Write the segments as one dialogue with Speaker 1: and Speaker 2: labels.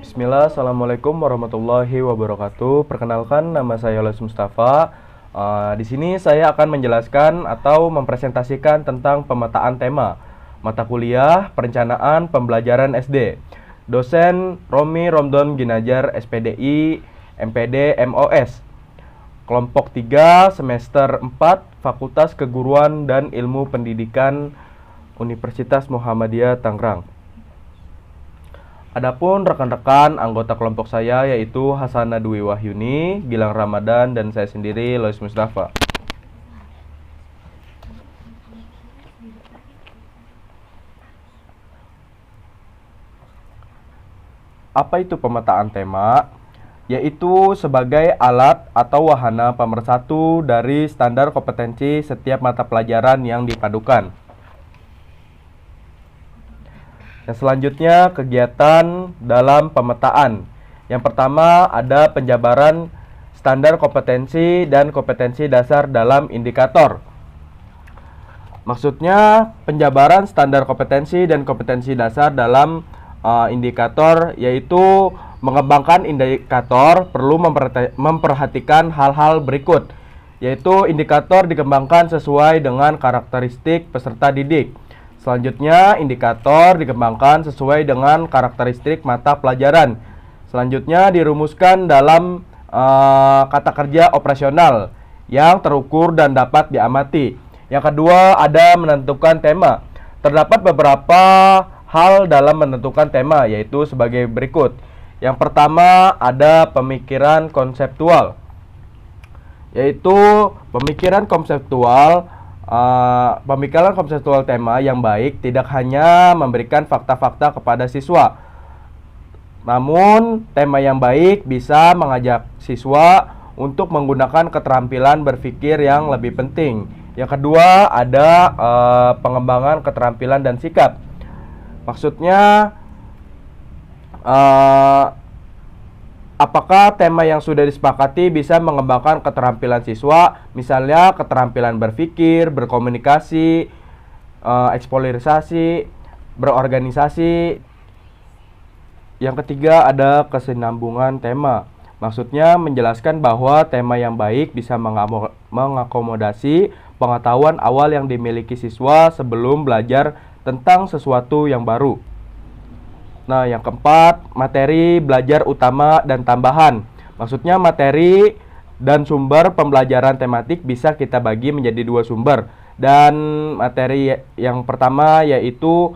Speaker 1: Bismillah, Assalamualaikum warahmatullahi wabarakatuh. Perkenalkan, nama saya Yoles Mustafa. Di sini saya akan menjelaskan atau mempresentasikan tentang pemetaan tema mata kuliah perencanaan pembelajaran SD. Dosen Romi Romdon Ginajar, SPDI, MPD, MOS. Kelompok 3, semester 4, Fakultas Keguruan dan Ilmu Pendidikan Universitas Muhammadiyah Tangerang. Adapun rekan-rekan anggota kelompok saya yaitu Hasanah Dwi Wahyuni, Gilang Ramadan, dan saya sendiri Lois Mustafa. Apa itu pemetaan tema? Yaitu sebagai alat atau wahana pemersatu dari standar kompetensi setiap mata pelajaran yang dipadukan. Yang selanjutnya, kegiatan dalam pemetaan. Yang pertama ada penjabaran standar kompetensi dan kompetensi dasar dalam indikator. Maksudnya penjabaran standar kompetensi dan kompetensi dasar dalam indikator, yaitu mengembangkan indikator perlu memperhatikan hal-hal berikut, yaitu indikator dikembangkan sesuai dengan karakteristik peserta didik. Selanjutnya, indikator dikembangkan sesuai dengan karakteristik mata pelajaran. Selanjutnya, dirumuskan dalam kata kerja operasional yang terukur dan dapat diamati. Yang kedua, ada menentukan tema. Terdapat beberapa hal dalam menentukan tema, yaitu sebagai berikut. Yang pertama, ada pemikiran konseptual, yaitu pemikiran konseptual. Pemikiran konseptual tema yang baik tidak hanya memberikan fakta-fakta kepada siswa, namun tema yang baik bisa mengajak siswa untuk menggunakan keterampilan berpikir yang lebih penting. Yang kedua, ada pengembangan keterampilan dan sikap. Maksudnya, apakah tema yang sudah disepakati bisa mengembangkan keterampilan siswa, misalnya keterampilan berpikir, berkomunikasi, eksplorasi, berorganisasi. Yang ketiga, ada kesinambungan tema. Maksudnya menjelaskan bahwa tema yang baik bisa mengakomodasi pengetahuan awal yang dimiliki siswa sebelum belajar tentang sesuatu yang baru. Nah, yang keempat, materi belajar utama dan tambahan. Maksudnya materi dan sumber pembelajaran tematik bisa kita bagi menjadi dua sumber. Dan materi yang pertama yaitu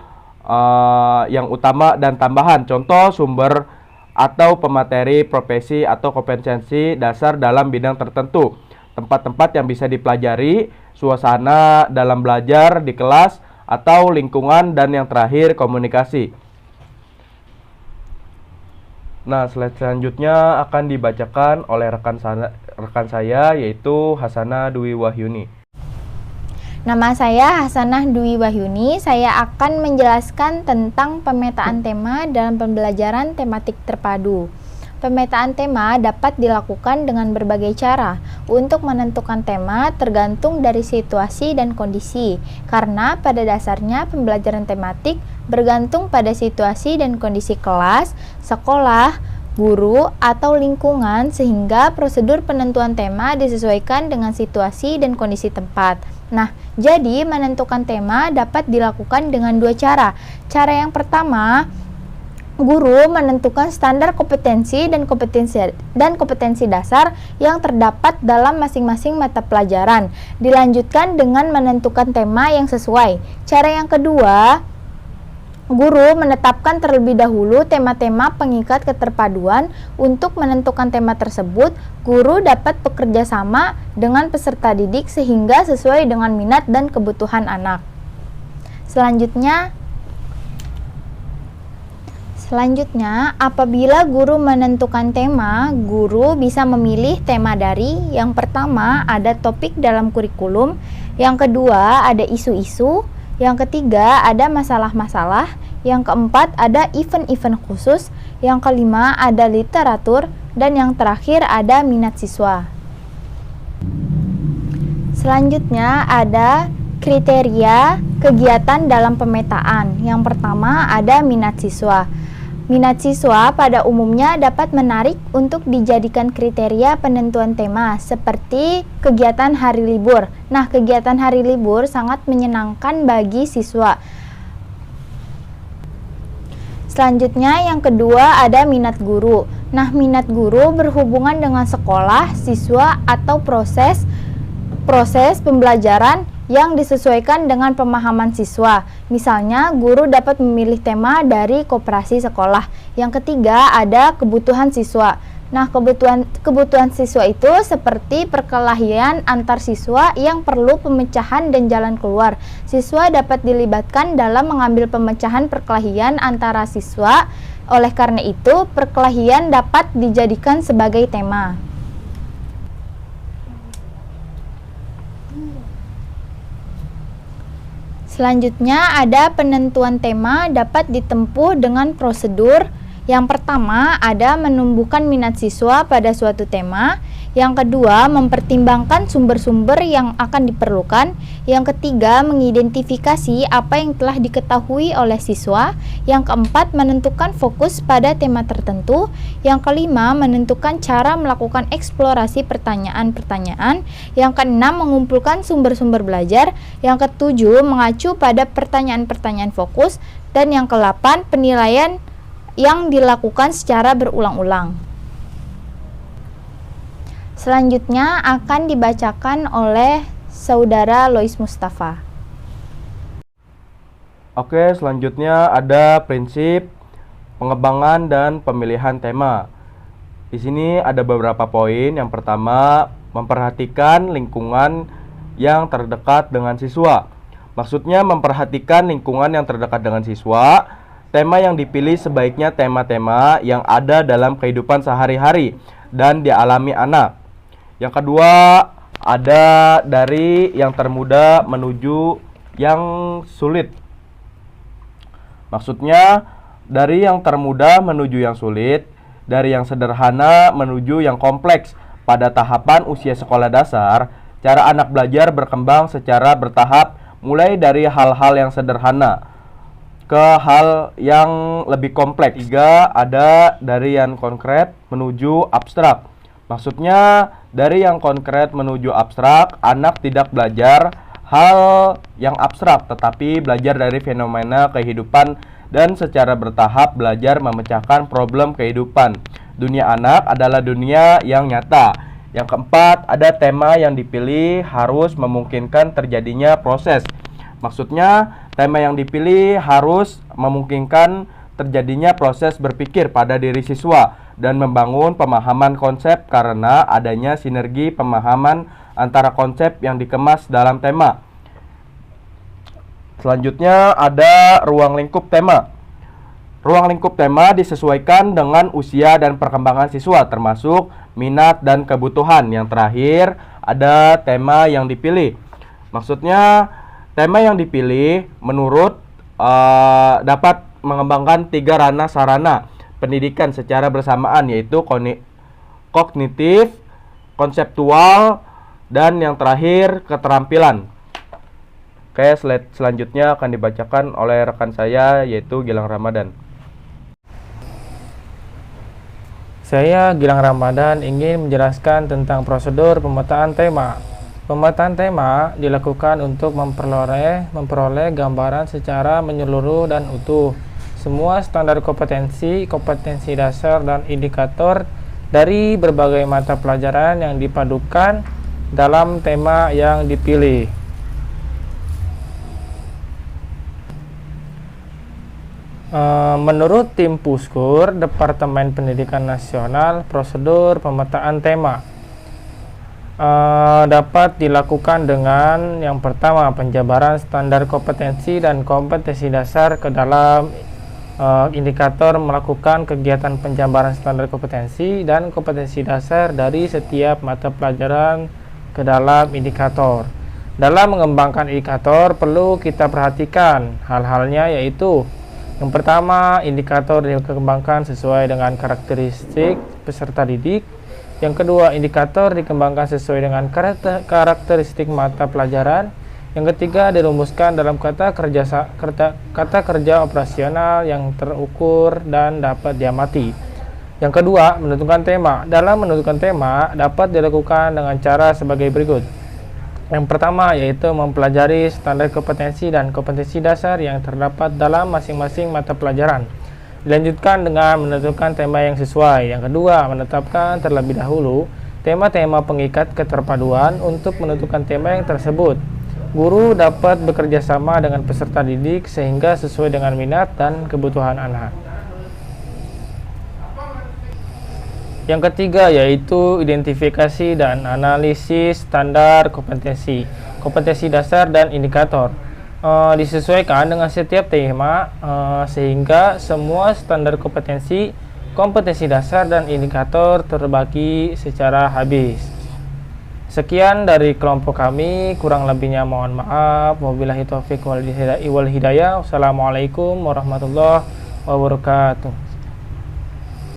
Speaker 1: yang utama dan tambahan. Contoh sumber atau pemateri profesi atau kompetensi dasar dalam bidang tertentu. Tempat-tempat yang bisa dipelajari, suasana dalam belajar di kelas atau lingkungan, dan yang terakhir komunikasi. Nah, slide selanjutnya akan dibacakan oleh rekan saya yaitu Hasanah Dwi Wahyuni.
Speaker 2: Nama saya Hasanah Dwi Wahyuni. Saya akan menjelaskan tentang pemetaan tema dalam pembelajaran tematik terpadu. Pemetaan tema dapat dilakukan dengan berbagai cara. Untuk menentukan tema tergantung dari situasi dan kondisi, karena pada dasarnya pembelajaran tematik bergantung pada situasi dan kondisi kelas, sekolah, guru, atau lingkungan, sehingga prosedur penentuan tema disesuaikan dengan situasi dan kondisi tempat. Nah, jadi menentukan tema dapat dilakukan dengan dua cara. Cara yang pertama, guru menentukan standar kompetensi dan kompetensi dasar yang terdapat dalam masing-masing mata pelajaran. Dilanjutkan dengan menentukan tema yang sesuai. Cara yang kedua, guru menetapkan terlebih dahulu tema-tema pengikat keterpaduan. Untuk menentukan tema tersebut, guru dapat bekerja sama dengan peserta didik sehingga sesuai dengan minat dan kebutuhan anak. Selanjutnya, apabila guru menentukan tema, guru bisa memilih tema dari yang pertama ada topik dalam kurikulum, yang kedua ada isu-isu, yang ketiga ada masalah-masalah, yang keempat ada event-event khusus, yang kelima ada literatur, dan yang terakhir ada minat siswa. Selanjutnya ada kriteria kegiatan dalam pemetaan. Yang pertama ada minat siswa. Minat siswa pada umumnya dapat menarik untuk dijadikan kriteria penentuan tema, seperti kegiatan hari libur. Nah, kegiatan hari libur sangat menyenangkan bagi siswa. Selanjutnya, yang kedua ada minat guru. Nah, minat guru berhubungan dengan sekolah, siswa, atau proses pembelajaran yang disesuaikan dengan pemahaman siswa. Misalnya, guru dapat memilih tema dari koperasi sekolah. Yang ketiga, ada kebutuhan siswa. Nah, kebutuhan siswa itu seperti perkelahian antar siswa yang perlu pemecahan dan jalan keluar. Siswa dapat dilibatkan dalam mengambil pemecahan perkelahian antara siswa. Oleh karena itu, perkelahian dapat dijadikan sebagai tema. Selanjutnya ada penentuan tema dapat ditempuh dengan prosedur. Yang pertama ada menumbuhkan minat siswa pada suatu tema. Yang kedua mempertimbangkan sumber-sumber yang akan diperlukan. Yang ketiga mengidentifikasi apa yang telah diketahui oleh siswa. Yang keempat menentukan fokus pada tema tertentu. Yang kelima menentukan cara melakukan eksplorasi pertanyaan-pertanyaan. Yang keenam mengumpulkan sumber-sumber belajar. Yang ketujuh mengacu pada pertanyaan-pertanyaan fokus. Dan yang kedelapan penilaian yang dilakukan secara berulang-ulang. Selanjutnya akan dibacakan oleh Saudara Lois Mustafa.
Speaker 1: Oke, selanjutnya ada prinsip pengembangan dan pemilihan tema. Di sini ada beberapa poin. Yang pertama, memperhatikan lingkungan yang terdekat dengan siswa. Maksudnya memperhatikan lingkungan yang terdekat dengan siswa. Tema yang dipilih sebaiknya tema-tema yang ada dalam kehidupan sehari-hari dan dialami anak. Yang kedua, ada dari yang termudah menuju yang sulit. Maksudnya, dari yang termudah menuju yang sulit, dari yang sederhana menuju yang kompleks. Pada tahapan usia sekolah dasar, cara anak belajar berkembang secara bertahap, mulai dari hal-hal yang sederhana ke hal yang lebih kompleks. Tiga, ada dari yang konkret menuju abstrak. Maksudnya, dari yang konkret menuju abstrak, anak tidak belajar hal yang abstrak, tetapi belajar dari fenomena kehidupan dan secara bertahap belajar memecahkan problem kehidupan. Dunia anak adalah dunia yang nyata. Yang keempat, ada tema yang dipilih harus memungkinkan terjadinya proses. Maksudnya, tema yang dipilih harus memungkinkan terjadinya proses berpikir pada diri siswa dan membangun pemahaman konsep karena adanya sinergi pemahaman antara konsep yang dikemas dalam tema. Selanjutnya ada ruang lingkup tema. Ruang lingkup tema disesuaikan dengan usia dan perkembangan siswa, termasuk minat dan kebutuhan. Yang terakhir ada tema yang dipilih. Maksudnya tema yang dipilih menurut dapat mengembangkan tiga ranah sarana pendidikan secara bersamaan, yaitu kognitif, konseptual, dan yang terakhir keterampilan. Oke, slide selanjutnya akan dibacakan oleh rekan saya, yaitu Gilang Ramadan.
Speaker 3: Saya Gilang Ramadan ingin menjelaskan tentang prosedur pemetaan tema. Pemetaan tema dilakukan untuk memperoleh gambaran secara menyeluruh dan utuh semua standar kompetensi dasar dan indikator dari berbagai mata pelajaran yang dipadukan dalam tema yang dipilih. Menurut tim Puskur, Departemen Pendidikan Nasional, prosedur pemetaan tema dapat dilakukan dengan yang pertama, penjabaran standar kompetensi dan kompetensi dasar ke dalam indikator, melakukan kegiatan penjabaran standar kompetensi dan kompetensi dasar dari setiap mata pelajaran ke dalam indikator. Dalam mengembangkan indikator perlu kita perhatikan hal-halnya, yaitu yang pertama, indikator dikembangkan sesuai dengan karakteristik peserta didik. Yang kedua, indikator dikembangkan sesuai dengan karakteristik mata pelajaran. Yang ketiga, dirumuskan dalam kata kerja operasional yang terukur dan dapat diamati. Yang kedua, menentukan tema. Dalam menentukan tema dapat dilakukan dengan cara sebagai berikut. Yang pertama yaitu mempelajari standar kompetensi dan kompetensi dasar yang terdapat dalam masing-masing mata pelajaran. Dilanjutkan dengan menentukan tema yang sesuai. Yang kedua, menetapkan terlebih dahulu tema-tema pengikat keterpaduan untuk menentukan tema yang tersebut. Guru dapat bekerja sama dengan peserta didik sehingga sesuai dengan minat dan kebutuhan anak. Yang ketiga yaitu identifikasi dan analisis standar kompetensi, kompetensi dasar dan indikator. Disesuaikan dengan setiap tema sehingga semua standar kompetensi, kompetensi dasar dan indikator terbagi secara habis. Sekian dari kelompok kami, kurang lebihnya mohon maaf. Wabillahi taufiq wal hidayah. Wassalamualaikum warahmatullahi wabarakatuh.